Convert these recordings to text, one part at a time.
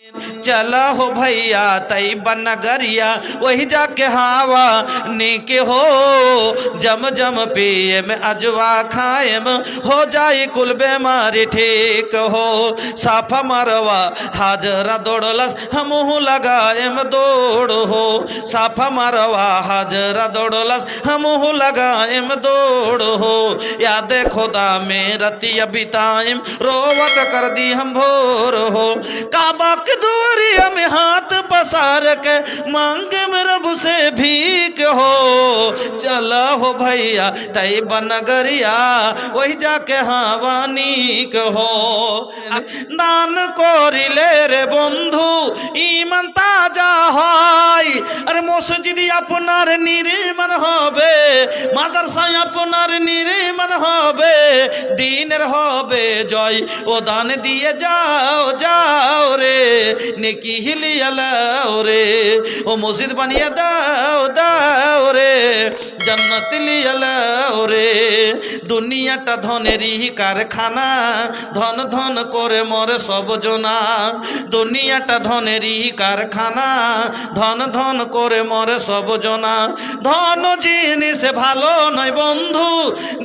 चला हो भैया तैयबा नगरिया वही जाके हवा नीके हो जम जम पिए में अजवा खाए में हो जाए कुल बेमारी ठीक हो साफा मरवा हाजरा दौड़लस हमहू लगाए में दौड़ हो साफा मरवा हाजरा दौड़लस हमहू लगाए में दौड़ हो याद खुदा में रतिया बिताएम रोवत कर दी हम भोर हो काबा के दूरिया में हाथ पसार के मांगे में रब से भीख हो चला हो भैया तैयबा नगरिया वही जाके हवानीक हो दान करिले रे बंधु ईमान ताजा হয় আরে মসজিদে আপনার নির্মাণ হবে মাদ্রাসায় আপনার নির্মাণ হবে দিনের হবে জয় ও দান দিয়ে যাও যাও রে নেকি হিলিয়া লাও রে ও মসজিদ বানিয়ে দাও দাও রে জান্নাত লিয়া লাও রে দুনিয়াটা ধনেরই কারখানা ধন ধন করে মরে সব জনা দুনিয়াটা ধনেরই কারখানা ধন ধন করে মরে সব জনা ধন জিনিস ভালো নয় বন্ধু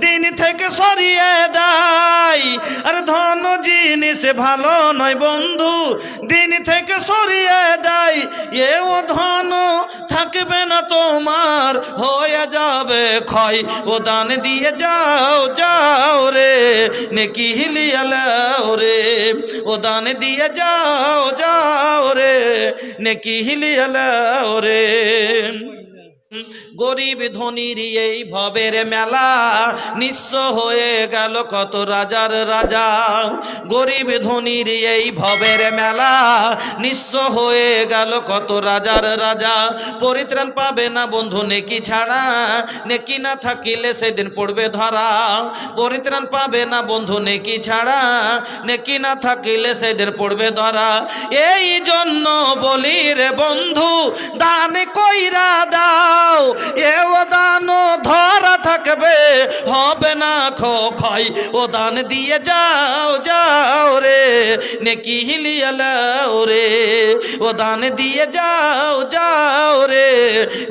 দিন থেকে সরিয়ে দেয় আর ধন জিনিস ভালো নয় বন্ধু দিন থেকে সরিয়ে দেয় এও ধন থাকবে না তোমার হয়ে যাবে ক্ষয় ও দান দিয়ে যাও যাও রে নেকি হিলিয়া লাও রে ও দান দিয়ে যাও যাও রে নেকি হিলিয়া লাও রে গরিব ধনীর এই ভবের মেলা নিঃস্ব হয়ে গেল কত রাজার রাজা গরিব ধনীর এই ভবের মেলা নিঃস্ব হয়ে গেল কত রাজার রাজা পরিত্রাণ পাবে না বন্ধু নেকি ছাড়া নেকি না থাকিলে সেদিন পড়বে ধরা পরিত্রাণ পাবে না বন্ধু নেকি ছাড়া নেকি না থাকিলে সেদিন পড়বে ধরা এই জন্য বলি রে বন্ধু দান কইরা দাও এও দান ধরা থাকবে হবে না ক্ষয় ও দান দিয়ে যাও যাও রে নেকি হিলিয়া লাও রে ও দান দিয়ে যাও যাও রে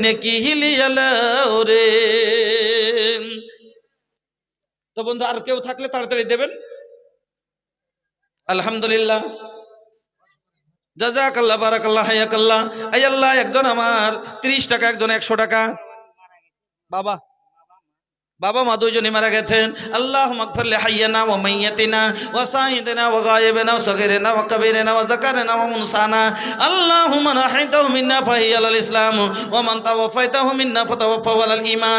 নেকি হিলিয়া লাও রে তো বন্ধু আর কেউ থাকলে তাড়াতাড়ি দেবেন আলহামদুলিল্লাহ জাযাকাল্লাহ বারাকাল্লাহ হায়াকাল্লাহ আয় আল্লাহ একজন আমার 30 টাকা একজন 100 টাকা বাবা বাবা মা দুইজনই মারা গেছেন আল্লাহুম্মা গফির লি হাইয়িনা ওয়া মাইয়িতিনা ওয়া শাহিদিনা ওয়া গায়িবিনা ওয়া সগীরিনা ওয়া কাবীরিনা ওয়া যাকারিনা ওয়া মুনসানা আল্লাহুম্মা রাহিতাহু মিন্না ফাহিয়া আলাল ইসলাম ওয়া মান তাওয়াফাইতাহু মিন্না ফাতাওয়াফাহু আলাল ঈমান